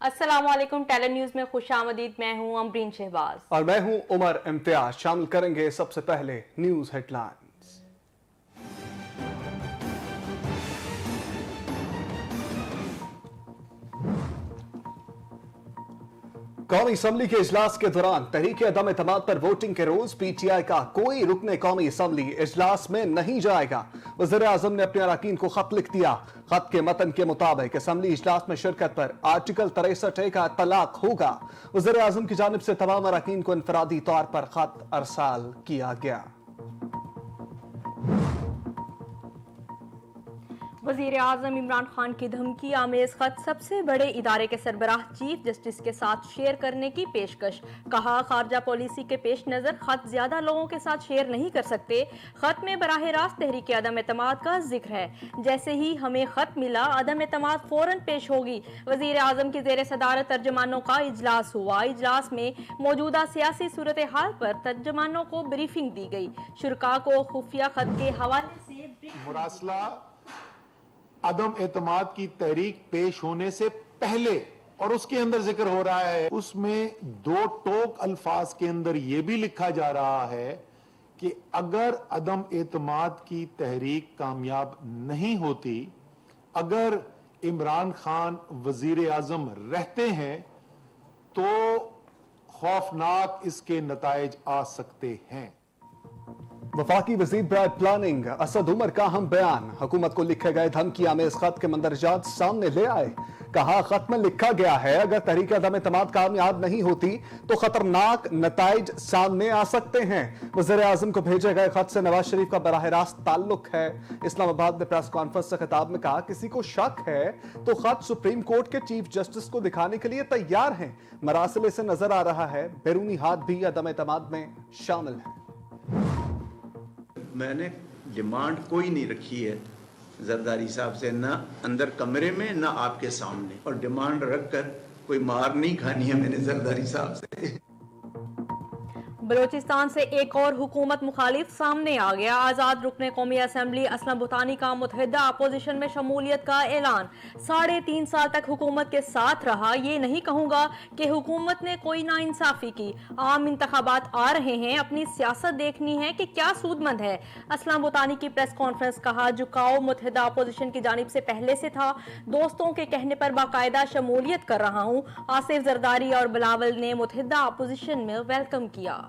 अस्सलाम वालेकुम। Talon news में खुश आमदीद। मैं हूं अमरीन शहबाज और मैं हूं उमर इम्तियाज। शामिल करेंगे सबसे पहले न्यूज हेडलाइंस। कौमी असम्बली के इजलास के दौरान तहरीक अदम एतमाद पर वोटिंग के रोज पीटीआई का कोई रुकने कौमी असम्बली इजलास में नहीं जाएगा। वज़ीर आज़म ने अपने अरकान को खत लिख दिया। खत के मतन के मुताबिक असम्बली इजलास में शिरकत पर आर्टिकल 63A का तलाक होगा। वज़ीर आज़म की जानिब से तमाम अरकान को इनफरादी तौर पर खत अरसाल किया गया। वज़ीर आज़म इमरान खान की धमकी आमेज खत सबसे बड़े इदारे के सरबराह चीफ जस्टिस के साथ शेयर करने की पेशकश। कहा, खारजा पॉलिसी के पेश नज़र खत ज्यादा लोगों के साथ शेयर नहीं कर सकते। खत में बराह रास्त तहरीक अदम एतमाद का जिक्र है। जैसे ही हमें खत मिला अदम एतमाद फौरन पेश होगी। वज़ीर आज़म की ज़ेर सदारत तर्जमानों का इजलास हुआ। इजलास में मौजूदा सियासी सूरत हाल पर तर्जमानों को ब्रीफिंग दी गई। शुरका को खुफिया खत के हवाले से मुरासला अदम एतमाद की तहरीक पेश होने से पहले और उसके अंदर जिक्र हो रहा है, उसमें दो टोक अल्फाज के अंदर यह भी लिखा जा रहा है कि अगर अदम एतमाद की तहरीक कामयाब नहीं होती, अगर इमरान खान वजीर आजम रहते हैं तो खौफनाक इसके नताइज आ सकते हैं। वफाकी वज़ीर बराए प्लानिंग असद उमर का अहम बयान। हुकूमत को लिखे गए धमकी आमेज खत के मंदरजात सामने ले आए। कहा, खत में लिखा गया है अगर तहरीक अदम एतमाद कामयाब नहीं होती तो खतरनाक नताइज सामने आ सकते हैं। वज़ीर आज़म को भेजे गए खत से नवाज शरीफ का बराह रास्त ताल्लुक है। इस्लामाबाद में प्रेस कॉन्फ्रेंस से खिताब में कहा, किसी को शक है तो खत सुप्रीम कोर्ट के चीफ जस्टिस को दिखाने के लिए तैयार हैं। मरासिल से नजर आ रहा है बैरूनी हाथ भी अदम एतमाद में शामिल है। मैंने डिमांड कोई नहीं रखी है जरदारी साहब से, ना अंदर कमरे में ना आपके सामने, और डिमांड रखकर कोई मार नहीं खानी है मैंने जरदारी साहब से। बलोचिस्तान से एक और हुकूमत मुखालिफ सामने आ गया। आजाद रुकने कौमी असम्बली असलम बुतानी का मुतहदा अपोजिशन में शमूलियत का ऐलान। 3.5 साल तक हुकूमत के साथ रहा। ये नहीं कहूंगा कि हुकूमत ने कोई नाइंसाफी की। आम इंतखाबात आ रहे हैं, अपनी सियासत देखनी है कि क्या सूदमंद है। असलम बुतानी की प्रेस कॉन्फ्रेंस। कहा, झुकाव मुतहदा अपोजिशन की जानिब से पहले से था। दोस्तों के कहने पर बाकायदा शमूलियत कर रहा हूँ। आसिफ जरदारी और बिलावल ने मुतहदा अपोजिशन में वेलकम किया।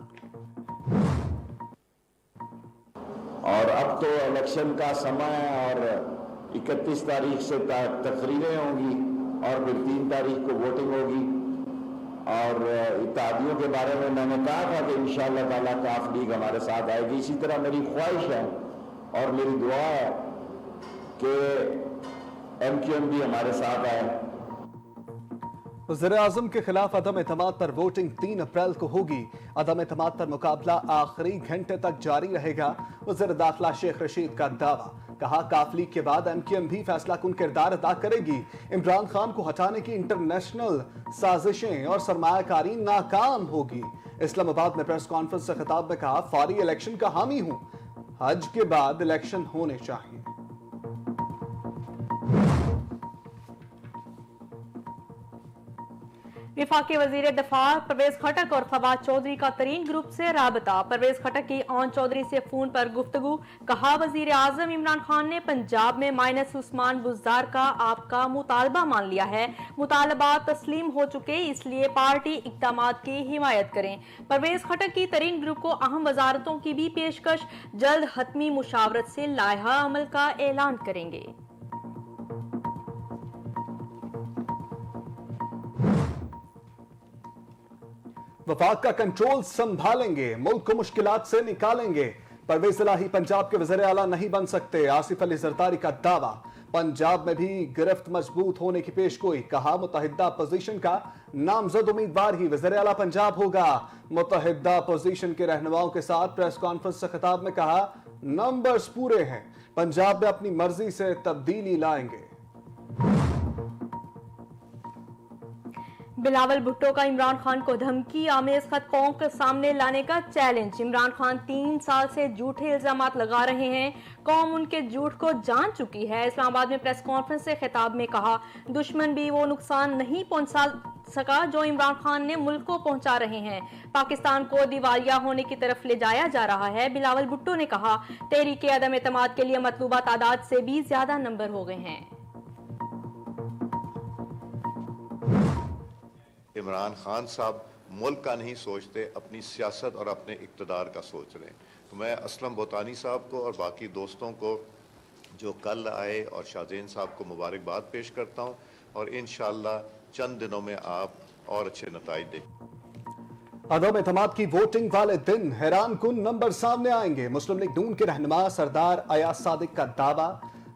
और अब तो इलेक्शन का समय और 31 तारीख से तकरीरें होंगी और फिर 3 तारीख को वोटिंग होगी। और इत्तेहादियों के बारे में मैंने कहा था कि इंशाअल्लाह ताला काफ लीग हमारे साथ आएगी। इसी तरह मेरी ख्वाहिश है और मेरी दुआ है कि MQM भी हमारे साथ आए। वज़ीर आज़म के खिलाफ अदम एतमाद पर वोटिंग 3 अप्रैल को होगी। अदम एतमाद पर मुकाबला आखिरी घंटे तक जारी रहेगा। वज़ीर दाखिला शेख रशीद का दावा। कहा, काफली के बाद MQM भी फैसला कुन किरदार अदा करेगी। इमरान खान को हटाने की इंटरनेशनल साजिशें और सरमायाकारी नाकाम होगी। इस्लामाबाद में प्रेस कॉन्फ्रेंस से खिताब में कहा, फौरी इलेक्शन का हामी हूं। हज के बाद इलेक्शन होने चाहिए। वफाकी वजीर दफा परवेज खटक और फवाद चौधरी का तरीन ग्रुप से राबता। परवेज खटक की ऑन चौधरी से फोन पर गुफ्तगू। कहा, वजीर आजम इमरान खान ने पंजाब में माइनस उस्मान बुज़दार का आपका मुतालबा मान लिया है। मुतालबा तस्लीम हो चुके, इसलिए पार्टी इक़दामात की हिमायत करें। परवेज खटक की तरीन ग्रुप को अहम वजारतों की भी पेशकश। जल्द हतमी मुशावरत से लायहा अमल का ऐलान करेंगे। वफाक का कंट्रोल संभालेंगे, मुल्क को मुश्किलात से निकालेंगे। परवेज इलाही पंजाब के वज़ीर आला नहीं बन सकते। आसिफ अली जरदारी का दावा। पंजाब में भी गिरफ्त मजबूत होने की पेशगोई। कहा, मुतहिदा अपोजिशन का नामजद उम्मीदवार ही वज़ीर आला पंजाब होगा। मुतहिदा अपोजिशन के रहनुमाओं के साथ प्रेस कॉन्फ्रेंस से खिताब में कहा, नंबर्स पूरे हैं, पंजाब में अपनी मर्जी से तब्दीली लाएंगे। बिलावल भुट्टो का इमरान खान को धमकी। आमेज खत कौम के सामने लाने का चैलेंज। इमरान खान 3 साल से झूठे इल्जामात लगा रहे हैं। कौम उनके झूठ को जान चुकी है। इस्लामाबाद में प्रेस कॉन्फ्रेंस से खिताब में कहा, दुश्मन भी वो नुकसान नहीं सका जो इमरान खान ने मुल्क को पहुंचा रहे हैं। पाकिस्तान को दिवालिया होने की तरफ ले जाया जा रहा है। बिलावल भुट्टो ने कहा, तहरीक अदम एतमाद के लिए मतलूबा तादाद से भी ज्यादा नंबर हो गए हैं। इमरान खान साहब मुल्क का नहीं सोचते, अपनी सियासत और अपने इक़्तिदार का सोच रहे हैं। तो मैं असलम बोतानी साहब को और बाकी दोस्तों को जो कल आए और शाहजेन साहब को मुबारकबाद पेश करता हूँ और इंशाअल्लाह चंद दिनों में आप और अच्छे नताइज देखें। अदम एतमाद की वोटिंग वाले दिन हैरान कुन नंबर सामने आएंगे। मुस्लिम लीग नून के रहनुमा सरदार अयाज सादिक का दावा।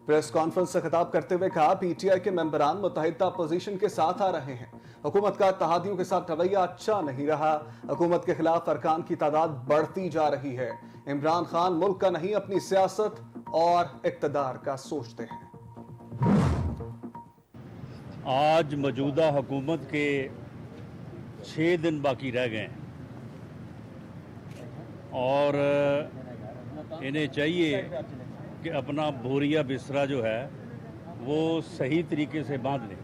प्रेस कॉन्फ्रेंस से खिताब करते हुए कहा, पीटीआई के मेंबरान मुत्तहिदा अपोजिशन के साथ आ रहे हैं। हुकूमत का इत्तेहादियों के साथ रवैया अच्छा नहीं रहा। हुकूमत के खिलाफ अरकान की तादाद बढ़ती जा रही है। इमरान खान मुल्क का नहीं अपनी सियासत और इक़्तिदार का सोचते हैं। आज मौजूदा हुकूमत के 6 दिन बाकी रह गए हैं और इन्हें चाहिए कि अपना बोरिया बिस्तरा जो है वो सही तरीके से बांध लें।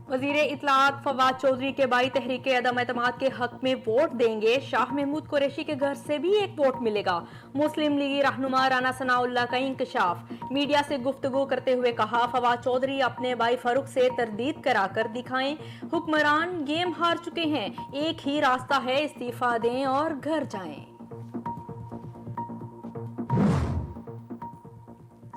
वजीर इत्तलाआत फवाद चौधरी के भाई तहरीक अदम एतमाद के हक में वोट देंगे। शाह महमूद कुरैशी के घर से भी एक वोट मिलेगा। मुस्लिम लीगी रहनुमा राना सनाउल्लाह का इंकशाफ। मीडिया से गुफ्तगू करते हुए कहा, फवाद चौधरी अपने भाई फारूक से तरदीद कराकर दिखाएं। हुक्मरान गेम हार चुके हैं, एक ही रास्ता है, इस्तीफा दें और घर जाएं।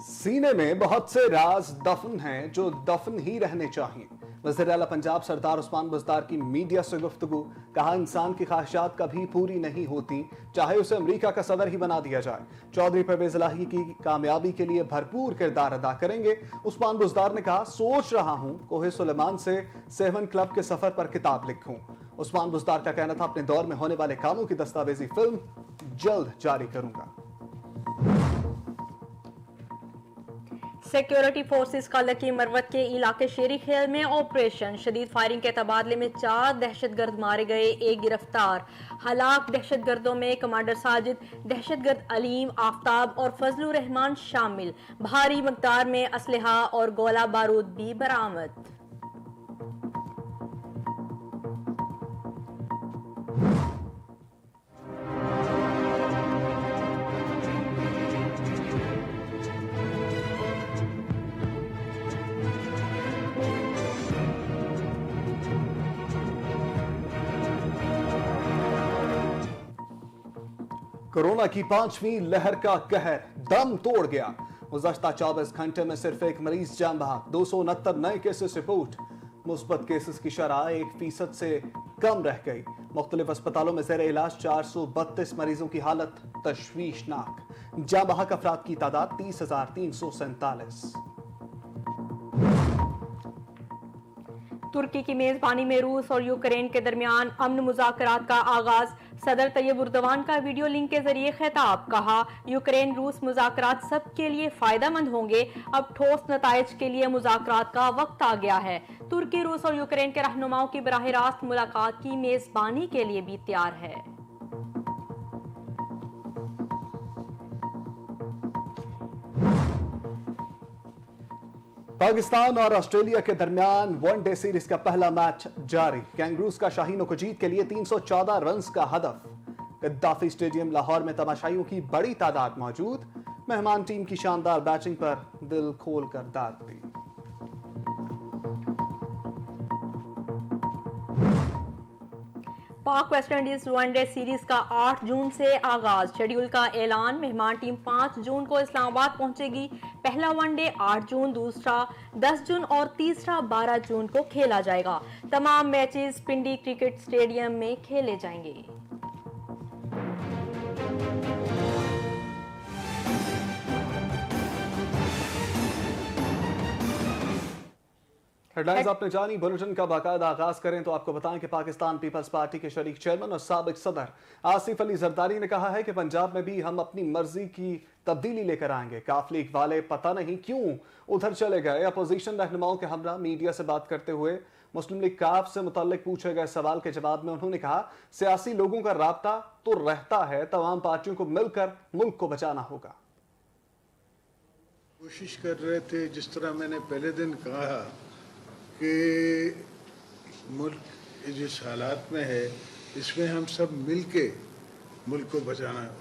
सीने में बहुत से राज दफन हैं जो दफन ही रहने चाहिए। वज़ीर आला पंजाब सरदार उस्मान बुज़दार की मीडिया से गुफ्तगू। कहा, इंसान की ख्वाहिशात कभी पूरी नहीं होती, चाहे उसे अमेरिका का सदर ही बना दिया जाए। चौधरी परवेज इलाही की कामयाबी के लिए भरपूर किरदार अदा करेंगे। उस्मान बुज़दार ने कहा, सोच रहा हूं कोहे सुलेमान से 7 क्लब के सफर पर किताब लिखूं। उस्मान बुज़दार का कहना था, अपने दौर में होने वाले कामों की दस्तावेजी फिल्म जल्द जारी करूंगा। सिक्योरिटी फोर्सेस का लकी मरवत के इलाके शेरी खेल में ऑपरेशन। शदीद फायरिंग के तबादले में 4 दहशतगर्द मारे गए, 1 गिरफ्तार। हलाक दहशतगर्दों में कमांडर साजिद, दहशतगर्द अलीम, आफ्ताब और फजलुर रहमान शामिल। भारी मकदार में असलहा और गोला बारूद भी बरामद। कोरोना की 5वीं लहर का कहर दम तोड़ गया। गुज़श्ता 24 घंटे में सिर्फ 1 मरीज जान बहा। 269 नए केसेस रिपोर्ट। मुस्बत केसेस की शरह 1% से कम रह गई। मुख्तलिफ अस्पतालों में ज़ेर इलाज 432 मरीजों की हालत तशवीशनाक। जान बहक अफराद की तादाद 30,347। तुर्की की मेजबानी में रूस और यूक्रेन के दरमियान अमन मुज़ाकरात का आगाज। सदर तैयब उर्दवान का वीडियो लिंक के जरिए खिताब। कहा, यूक्रेन रूस मुज़ाकरात सबके लिए फायदेमंद होंगे। अब ठोस नताइज के लिए मुज़ाकरात का वक्त आ गया है। तुर्की रूस और यूक्रेन के रहनुमाओं की बराह रास्त मुलाकात की मेजबानी के लिए भी तैयार है। पाकिस्तान और ऑस्ट्रेलिया के दरमियान वनडे सीरीज का पहला मैच जारी। कैंगरूज का शाहीनों को जीत के लिए 314 रन्स का हदफ। गद्दाफी स्टेडियम लाहौर में तमाशाइयों की बड़ी तादाद मौजूद। मेहमान टीम की शानदार बैटिंग पर दिल खोल कर दाद दी। पाक वेस्ट इंडीज वनडे सीरीज का 8 जून से आगाज। शेड्यूल का ऐलान। मेहमान टीम 5 जून को इस्लामाबाद पहुंचेगी। पहला वनडे 8 जून, दूसरा 10 जून और तीसरा 12 जून को खेला जाएगा। तमाम मैचेस पिंडी क्रिकेट स्टेडियम में खेले जाएंगे। हेडलाइंस आपने जानी। बुलेटिन का बाकायदा आगाज करें तो आपको बताएं कि पाकिस्तान पीपल्स पार्टी के शरीक चेयरमैन और साबिक सदर आसिफ अली जरदारी ने कहा है कि पंजाब में भी हम अपनी मर्जी की तब्दीली लेकर आएंगे। काफ लीग वाले पता नहीं क्यों उधर चले गए। अपोजिशन रहनुमाओं के हमरा मीडिया से बात करते हुए मुस्लिम लीग काफ से मुताल्लिक पूछे गए सवाल के जवाब में उन्होंने कहा, सियासी लोगों का राब्ता तो रहता है, तमाम पार्टियों को मिलकर मुल्क को बचाना होगा। कोशिश कर रहे थे, जिस तरह मैंने पहले दिन कहा कि मुल्क जिस हालात में है इसमें हम सब मिल के मुल्क को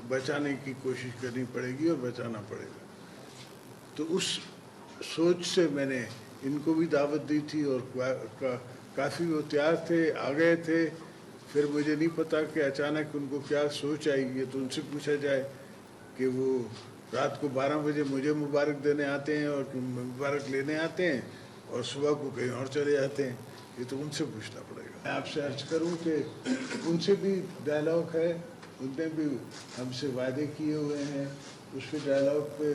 बचाने की कोशिश करनी पड़ेगी और बचाना पड़ेगा। तो उस सोच से मैंने इनको भी दावत दी थी और काफ़ी वो तैयार थे, आ गए थे। फिर मुझे नहीं पता कि अचानक उनको क्या सोच आई, ये तो उनसे पूछा जाए कि वो रात को 12 बजे मुझे मुबारक देने आते हैं और मुबारक लेने आते हैं और सुबह को कहीं और चले जाते हैं। ये तो उनसे पूछना पड़ेगा। मैं आपसे अर्ज करूं कि उनसे भी डायलॉग है, उनने भी हमसे वादे किए हुए हैं। उस पर डायलॉग पे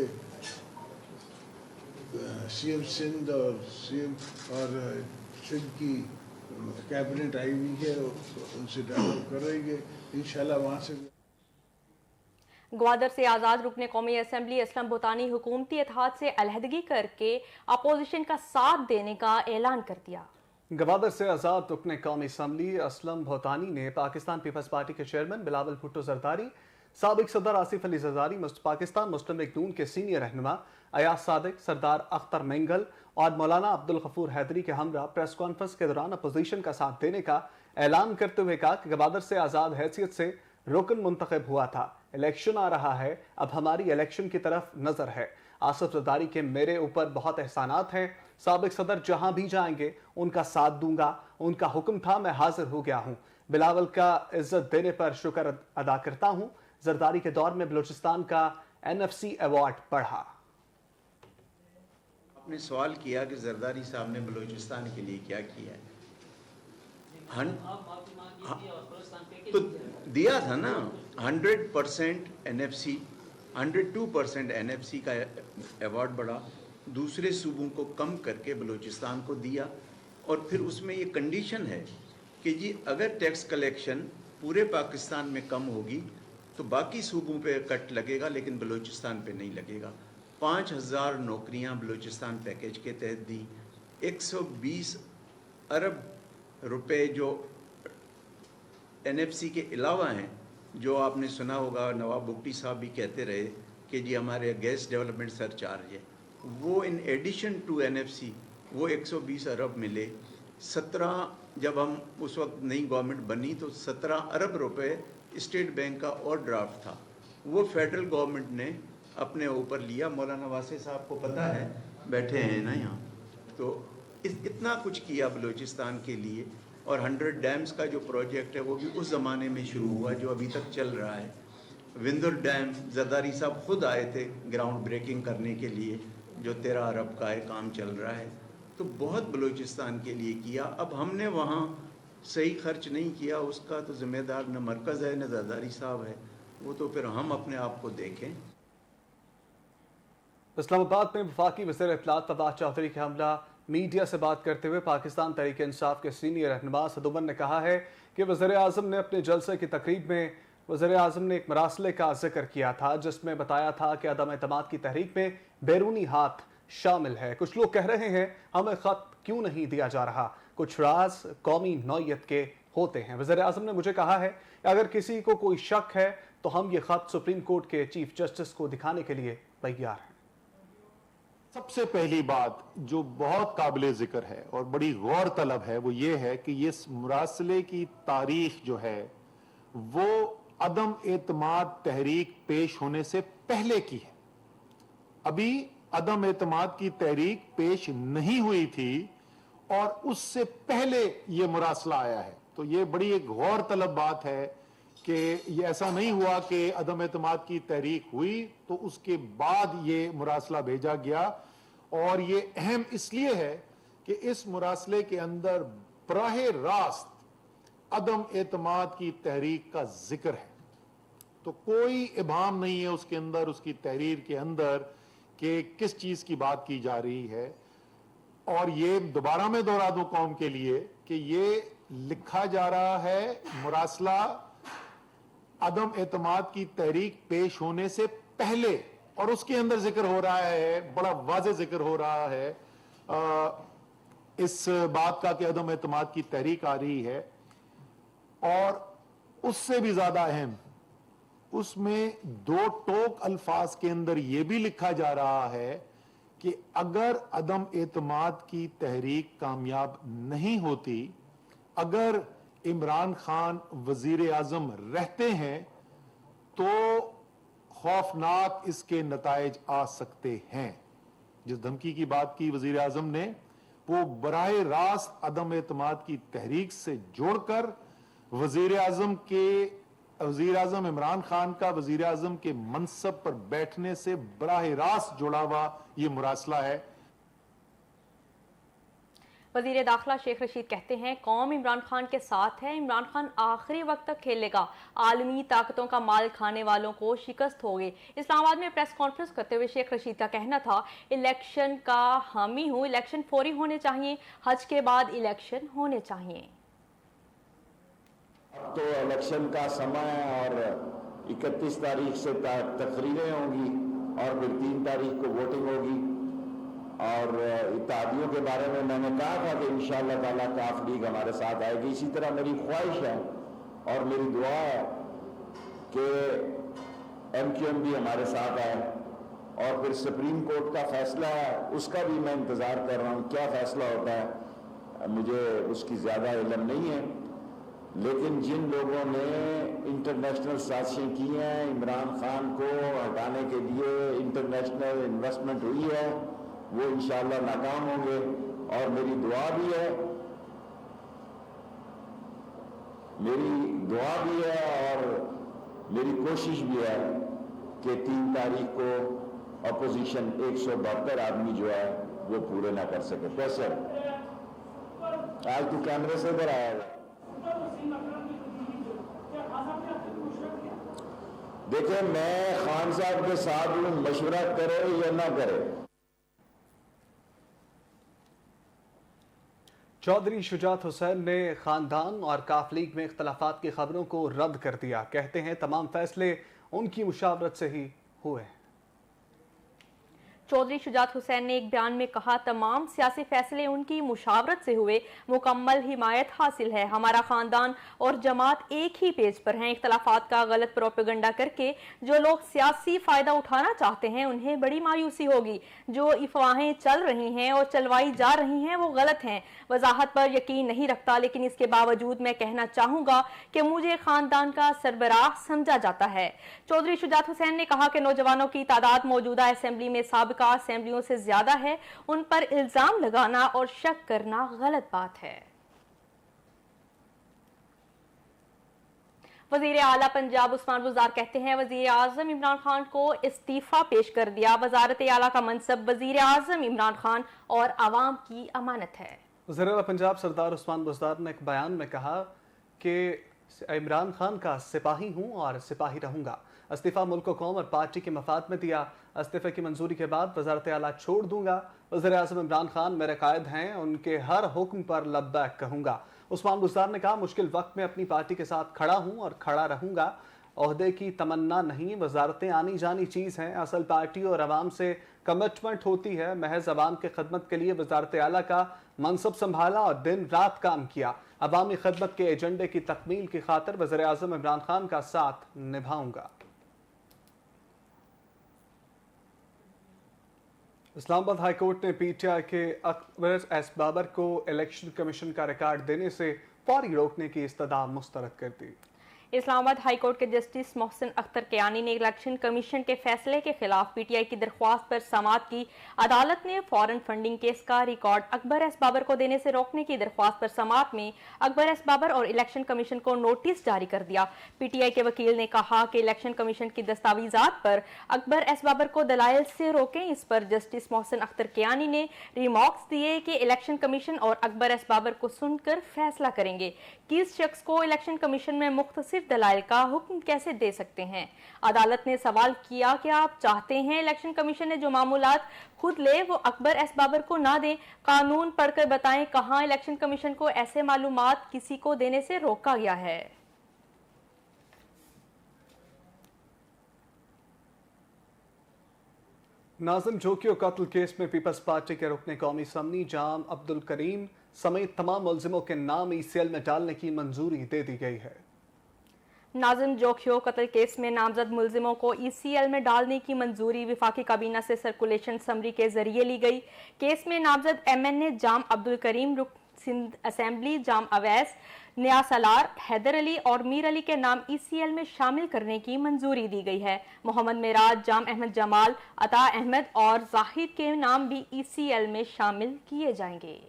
सीएम सिंध और सिंध की कैबिनेट आई हुई है, उनसे डायलॉग करेंगे इंशाल्लाह। वहाँ से ग्वादर से आज़ाद रुकने कौमी असम्बली असलम भूतानी हुकूमती इत्तेहाद से अलहदगी करके अपोजिशन का साथ देने का ऐलान कर दिया। गवादर से आज़ाद रुकने कौमी असम्बली असलम भूतानी ने पाकिस्तान पीपल्स पार्टी के चेयरमैन बिलावल भुट्टो जरदारी, साबिक सदर आसिफ अली जरदारी, पाकिस्तान मुस्लिम लीग नून के सीनियर रहनुमा अयाज सादिक, सरदार अख्तर मेंगल और मौलाना अब्दुल गफूर हैदरी के हमरा प्रेस कॉन्फ्रेंस के दौरान अपोजिशन का साथ देने का ऐलान करते हुए कहा कि गवादर से आज़ाद हैसियत से रुकन मुंतखब हुआ था। इलेक्शन आ रहा है, अब हमारी इलेक्शन की तरफ नजर है। आसिफ जरदारी के मेरे ऊपर बहुत एहसानात हैं। साबिक सदर जहां भी जाएंगे उनका साथ दूंगा। उनका हुक्म था, मैं हाजिर हो गया हूं। बिलावल का इज्जत देने पर शुक्र अदा करता हूं। जरदारी के दौर में बलूचिस्तान का NFC अवार्ड बढ़ा। आपने सवाल किया कि जरदारी साहब ने बलूचिस्तान के लिए क्या किया है। तो दिया था ना 100% NFC, 102% NFC का अवार्ड बढ़ा। दूसरे सूबों को कम करके बलूचिस्तान को दिया। और फिर उसमें ये कंडीशन है कि जी अगर टैक्स कलेक्शन पूरे पाकिस्तान में कम होगी तो बाकी सूबों पे कट लगेगा, लेकिन बलूचिस्तान पे नहीं लगेगा। 5000 नौकरियां बलूचिस्तान पैकेज के तहत दी। 120 अरब रुपए जो NFC के अलावा हैं, जो आपने सुना होगा नवाब बुगटी साहब भी कहते रहे कि जी हमारे गैस डेवलपमेंट सरचार्ज है, वो इन एडिशन टू NFC वो 120 अरब मिले। 17 जब हम उस वक्त नई गवर्नमेंट बनी तो 17 अरब रुपए स्टेट बैंक का और ड्राफ्ट था, वो फेडरल गवर्नमेंट ने अपने ऊपर लिया। मौलाना वासे साहब को पता है, बैठे हैं ना यहाँ, तो इतना कुछ किया बलूचिस्तान के लिए। और 100 डैम्स का जो प्रोजेक्ट है वो भी उस ज़माने में शुरू हुआ जो अभी तक चल रहा है। विंदुर डैम जरदारी साहब खुद आए थे ग्राउंड ब्रेकिंग करने के लिए, जो 13 अरब का है, काम चल रहा है। तो बहुत बलूचिस्तान के लिए किया। अब हमने वहाँ सही खर्च नहीं किया, उसका तो जिम्मेदार न मरकज़ है न जरदारी साहब है, वो तो फिर हम अपने आप को देखें। इस्लामाबाद में वफाकी वज़ीर इत्तलात फवाद चौधरी का हमला। मीडिया से बात करते हुए पाकिस्तान तहरीक इंसाफ के सीनियर रहनुमा असद उमर ने कहा है कि वज़ीर आज़म ने अपने जलसे की तकरीब में वज़ीर आज़म ने एक मरासले का जिक्र किया था, जिसमें बताया था कि अदम एतमाद की तहरीक में बैरूनी हाथ शामिल है। कुछ लोग कह रहे हैं हमें ख़त क्यों नहीं दिया जा रहा, कुछ राज कौमी नौयत के होते हैं। वज़ीर आज़म ने मुझे कहा है कि अगर किसी को कोई शक है तो हम ये ख़त सुप्रीम कोर्ट के चीफ जस्टिस को दिखाने के लिए तैयार हैं। सबसे पहली बात जो बहुत काबिल जिक्र है और बड़ी गौर तलब है वो ये है कि ये मुरासले की तारीख जो है वो अदम एतमाद तहरीक पेश होने से पहले की है। अभी अदम एतमाद की तहरीक पेश नहीं हुई थी और उससे पहले ये मुरासला आया है। तो ये बड़ी एक गौर तलब बात है कि ये ऐसा नहीं हुआ कि अदम एतमाद की तहरीक हुई तो उसके बाद ये मुरासला भेजा गया। और ये अहम इसलिए है कि इस मुरासले के अंदर बराह रास्त अदम एतमाद की तहरीक का जिक्र है। तो कोई इबाम नहीं है उसके अंदर, उसकी तहरीर के अंदर, कि किस चीज की बात की जा रही है। और ये दोबारा मैं दोहरा दूं कौम के लिए कि ये लिखा जा रहा है मुरासला अदम एतमाद की तहरीक पेश होने से पहले, और उसके अंदर जिक्र हो रहा है, बड़ा वाज़ेह जिक्र हो रहा है इस बात का कि अदम एतमाद की तहरीक आ रही है। और उससे भी ज्यादा अहम, उसमें 2 टोक अल्फाज के अंदर यह भी लिखा जा रहा है कि अगर अदम एतमाद की तहरीक कामयाब नहीं होती अगर इमरान खान वजीर आजम रहते हैं तो खौफनाक इसके नताइज आ सकते हैं। जिस धमकी की बात की वजीर आजम ने, वो बराह रास्त अदम एतमाद की तहरीक से जोड़कर वजीर आजम इमरान खान का वजीर आजम के मनसब पर बैठने से बराह रास्त जुड़ा हुआ ये मुरासला है। वजीर दाखिला शेख रशीद कहते हैं कौम इमरान खान के साथ है, इमरान खान आखिरी वक्त तक खेलेगा, आलमी ताकतों का माल खाने वालों को शिकस्त होगी। इस्लामाबाद में प्रेस कॉन्फ्रेंस करते हुए शेख रशीद का कहना था, इलेक्शन का हामी हूँ, इलेक्शन फौरी होने चाहिए, हज के बाद इलेक्शन होने चाहिए। अब तो इलेक्शन का समय और 31 तारीख से तकरीरें होंगी और फिर 3 तारीख को वोटिंग होगी। और इत्तेहादियों के बारे में मैंने कहा था कि इंशाअल्लाह ताला काफ लीग हमारे साथ आएगी। इसी तरह मेरी ख्वाहिश है और मेरी दुआ है कि MQM भी हमारे साथ आए। और फिर सुप्रीम कोर्ट का फैसला है, उसका भी मैं इंतज़ार कर रहा हूँ, क्या फैसला होता है मुझे उसकी ज़्यादा इल्म नहीं है। लेकिन जिन लोगों ने इंटरनेशनल साजिशें की हैं, इमरान खान को हटाने के लिए इंटरनेशनल इन्वेस्टमेंट हुई है, वो इंशाअल्लाह नाकाम होंगे। और मेरी दुआ भी है और मेरी कोशिश भी है कि 3 तारीख को अपोजिशन 172 आदमी जो है वो पूरे ना कर सके। कैसे आज तू कैमरे से इधर आया है। देखिए, मैं खान साहब के साथ हूं, मशवरा करे या ना करे। चौधरी शुजात हुसैन ने खानदान और काफ लीग में इख्तलाफात की खबरों को रद्द कर दिया। कहते हैं तमाम फैसले उनकी मुशावरत से ही हुए। चौधरी शुजात हुसैन ने एक बयान में कहा, तमाम सियासी फैसले उनकी मुशावरत से हुए, मुकम्मल हिमायत हासिल है, हमारा खानदान और जमात एक ही पेज पर हैं। इख्तलाफात का गलत प्रोपेगेंडा करके जो लोग सियासी फायदा उठाना चाहते हैं उन्हें बड़ी मायूसी होगी। जो अफवाहें चल रही हैं और चलवाई जा रही हैं वो गलत हैं। वजाहत पर यकीन नहीं रखता, लेकिन इसके बावजूद मैं कहना चाहूँगा कि मुझे खानदान का सरबराह समझा जाता है। चौधरी शुजात हुसैन ने कहा कि नौजवानों की तादाद मौजूदा असेंबली में साबिका असेंबलियों से ज्यादा है, उन पर इल्जाम लगाना और शक करना गलत बात है। वजीर आला पंजाब उस्मान बुज़दार कहते हैं वजीर आजम इमरान खान को इस्तीफा पेश कर दिया, वजारत आला का मनसब वजीर आजम इमरान खान और आवाम की अमानत है। वज़ीर आला पंजाब सरदार उस्मान बुज़दार ने एक बयान में कहा कि इमरान खान का सिपाही हूँ और सिपाही रहूँगा। इस्तीफ़ा मुल्क कौम और पार्टी के मफाद में दिया। इस्तीफ़े की मंजूरी के बाद वज़ारत आला छोड़ दूंगा। वज़ीर आज़म इमरान खान मेरे कायद हैं, उनके हर हुक्म पर लब्बैक कहूँगा। उस्मान बुज़दार ने कहा, मुश्किल वक्त में अपनी पार्टी के साथ खड़ा हूँ और खड़ा रहूँगा। ओहदे की तमन्ना नहीं, वज़ारतें आनी जानी चीज़ हैं। असल पार्टी और आवाम से कमिटमेंट होती है। महज आवाम की खिदमत के लिए वज़ारत आला का मनसब संभाला और दिन रात काम किया। अवामी खिदमत के एजेंडे की तकमील की खातिर वज़ीर आज़म इमरान खान का साथ निभाऊँगा। इस्लामाबाद हाई कोर्ट ने PTI के अकबर एस बाबर को इलेक्शन कमीशन का रिकॉर्ड देने से फौरी रोकने की इस्तदा मुस्तरद कर दी। इस्लामाबाद हाई कोर्ट के जस्टिस मोहसिन अख्तर कियानी ने इलेक्शन कमीशन के फैसले के खिलाफ PTI की दरख्वास्त पर समाअत की। अदालत ने फॉरेन फंडिंग केस का रिकॉर्ड अकबर एस बाबर को देने से रोकने की दरख्वास्त पर समाअत में अकबर एस बाबर और इलेक्शन कमीशन को नोटिस जारी कर दिया। PTI के वकील ने कहा कि इलेक्शन कमीशन की दस्तावेजात पर अकबर एस बाबर को दलाइल से रोकें। इस पर जस्टिस मोहसिन अख्तर कियानी ने रिमार्क्स दिए कि इलेक्शन कमीशन और अकबर एस बाबर को सुनकर फैसला करेंगे। किस शख्स को इलेक्शन कमीशन में मुख्तसर दलाइल का हुक्म कैसे दे सकते हैं। अदालत ने सवाल किया कि आप चाहते हैं इलेक्शन कमीशन ने जो मामूलात खुद ले वो अकबर एस बाबर को ना दें। कानून पढ़कर बताएं कहां इलेक्शन कमीशन को ऐसे मालूमात किसी को देने से रोका गया है। नाज़िम जोकियो कत्ल केस में पीपल्स पार्टी के रुकने कौमी असम्बली जाम अब्दुल करीम समेत तमाम मुलजिमों के नाम ECL में डालने की मंजूरी दे दी गई है। नाज़िम जोकियो कत्ल केस में नामजद मुलजिमों को ECL में डालने की मंजूरी विफाकी काबीना से सर्कुलेशन समरी के जरिए ली गई। केस में नामजद MNA जाम अब्दुल करीम सिंध असेंबली जाम अवैस, न्यासलार, हैदर अली और मीर अली के नाम ECL में शामिल करने की मंजूरी दी गई है। मोहम्मद मेराज, जाम अहमद जमाल, अता अहमद और जाहिद के नाम भी ECL में शामिल किए जाएंगे।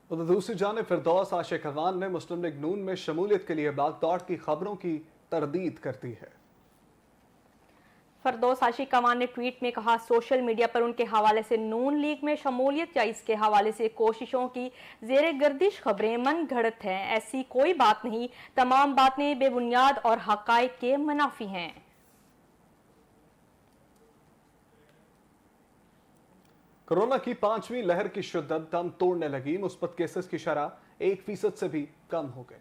उधर दूसरी जानिब फिरदौस आशिक अवान ने मुस्लिम लीग नून में शमूलियत के लिए भागदौड़ की खबरों की तरदीद कर दी है। फिरदौस आशिक अवान ने ट्वीट में कहा, सोशल मीडिया पर उनके हवाले से नून लीग में शमूलियत या इसके हवाले से कोशिशों की ज़ेरे गर्दिश खबरें मन घड़त हैं। ऐसी कोई बात नहीं, तमाम बातें बेबुनियाद और हक़ाइक़ के मुनाफी हैं। कोरोना की 5वीं लहर की शिद्दत दम तोड़ने लगी। मुस्बत केसेस की शरह 1% से भी कम हो गई।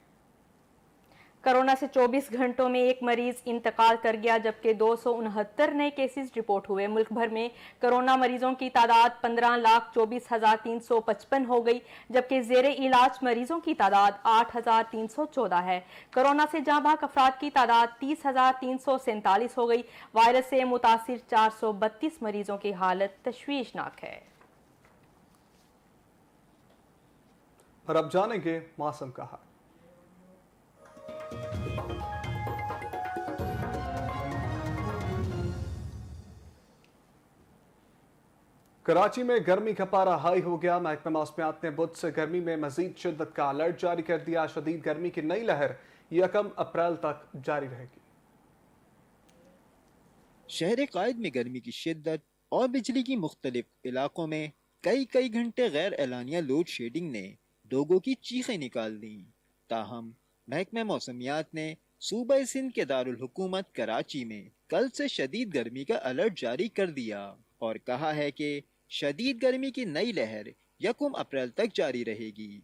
कोरोना से 24 घंटों में एक मरीज इंतकाल कर गया, जबकि 269 नए केसेस रिपोर्ट हुए। मुल्क भर में कोरोना मरीजों की तादाद 15,24,355 हो गई, जबकि ज़ेरे इलाज मरीजों की तादाद 8,314 है। कोरोना से जाँ बहक अफराद की तादाद 30,347 हो गई। वायरस से मुतासिर 432 मरीजों की हालत तशवीशनाक है। और अब जानेंगे मौसम का हाल। कराची में गर्मी का पारा हाई हो गया। महकमा मौसमियात ने बुध से गर्मी में मजीद शिद्दत का अलर्ट जारी कर दिया। शदीद गर्मी की नई लहर 1 अप्रैल तक जारी रहेगी। शहर कायद में गर्मी की शिद्दत और बिजली की मुख्तलिफ इलाकों में कई घंटे गैर एलानिया लोड शेडिंग ने लोगों की चीखें निकाल दी। ताहम महकमा मौसमियात ने सूबा सिंध के दारुल हुकूमत कराची में कल से शदीद गर्मी का अलर्ट जारी कर दिया और कहा है कि शदीद गर्मी की नई लहर 1 अप्रैल तक जारी रहेगी।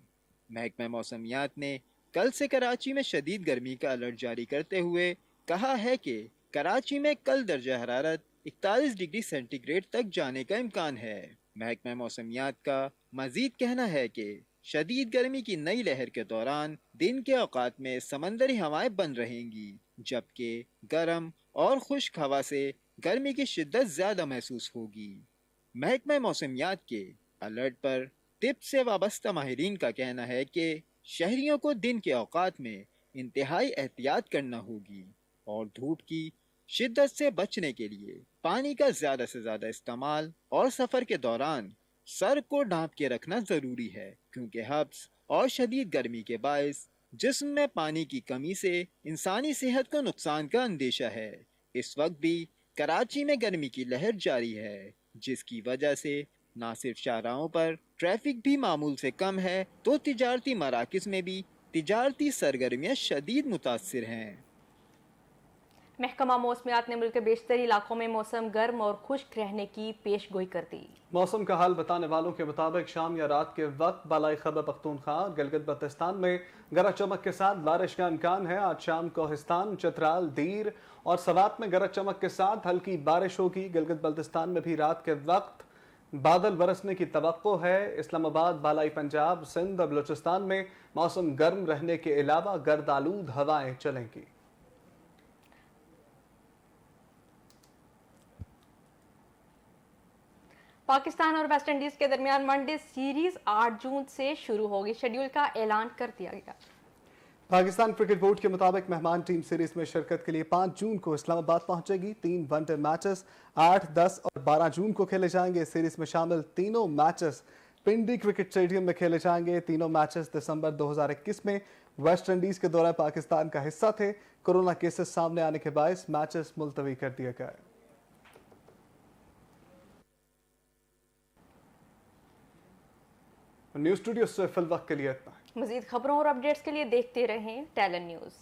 महकमा मौसमियात ने कल से कराची में शदीद गर्मी का अलर्ट जारी करते हुए कहा है कि कराची में कल दर्जा हरारत 41 डिग्री सेंटीग्रेड तक जाने का इम्कान है। महकमा मौसमियात का मजीद कहना है कि शदीद गर्मी की नई लहर के दौरान दिन के औकात में समंदरी हवाएं बन रहेंगी, जबकि गर्म और खुश्क हवा से गर्मी की शिद्दत ज्यादा महसूस होगी। महकमा मौसमियात के अलर्ट पर तिब से वाबस्ता माहिरीन का कहना है कि शहरियों को दिन के औकात में इंतहाई एहतियात करना होगी और धूप की शिद्दत से बचने के लिए पानी का ज्यादा से ज्यादा इस्तेमाल और सफर के दौरान सर को ढांप के रखना जरूरी है, क्योंकि हब्स और शदीद गर्मी के बायस जिस्म में पानी की कमी से इंसानी सेहत को नुकसान का अंदेशा है। इस वक्त भी कराची में गर्मी की लहर जारी है, जिसकी वजह से न सिर्फ शाहराहों पर ट्रैफिक भी मामूल से कम है, तो तिजारती मराकिज में भी तिजारती सरगर्मियां शदीद मुतासिर हैं। महकमा मौसमियात ने मुल्क के बेशतर इलाकों में मौसम गर्म और खुश्क रहने की पेशगोई कर दी। मौसम का हाल बताने वालों के मुताबिक शाम या रात के वक्त बालाई खैबर पख्तूनख्वा और गिलगित बल्तिस्तान में गरज चमक के साथ बारिश का इम्कान है। आज शाम कोहिस्तान, चित्राल, दीर और सवात में गरज चमक के साथ हल्की बारिश होगी। गिलगित बल्तिस्तान में भी रात के वक्त बादल बरसने की तवक्को है। इस्लामाबाद, बालाई पंजाब, सिंध और बलूचिस्तान में मौसम गर्म रहने के अलावा गर्द आलूद हवाएं चलेंगी। पाकिस्तान और वेस्ट इंडीज के दरमियान वनडे सीरीज 8 जून से शुरू होगी। शेड्यूल का ऐलान कर दिया गया। पाकिस्तान क्रिकेट बोर्ड के मुताबिक मेहमान टीम सीरीज में शिरकत के लिए 5 जून को इस्लामाबाद पहुंचेगी। 3 वनडे मैचेस 8, 10 और 12 जून को खेले जाएंगे। सीरीज में शामिल तीनों मैचेस पिंडी क्रिकेट स्टेडियम में खेले जाएंगे। तीनों मैचेस दिसंबर 2021 में वेस्ट इंडीज के दौरे पाकिस्तान का हिस्सा थे। कोरोना केसेस सामने आने के बायस मैचेस मुलतवी कर दिए गए। न्यूज़ स्टूडियो से फिल वक्त के लिए इतना। मजीद खबरों और अपडेट्स के लिए देखते रहें टैलेंट न्यूज़।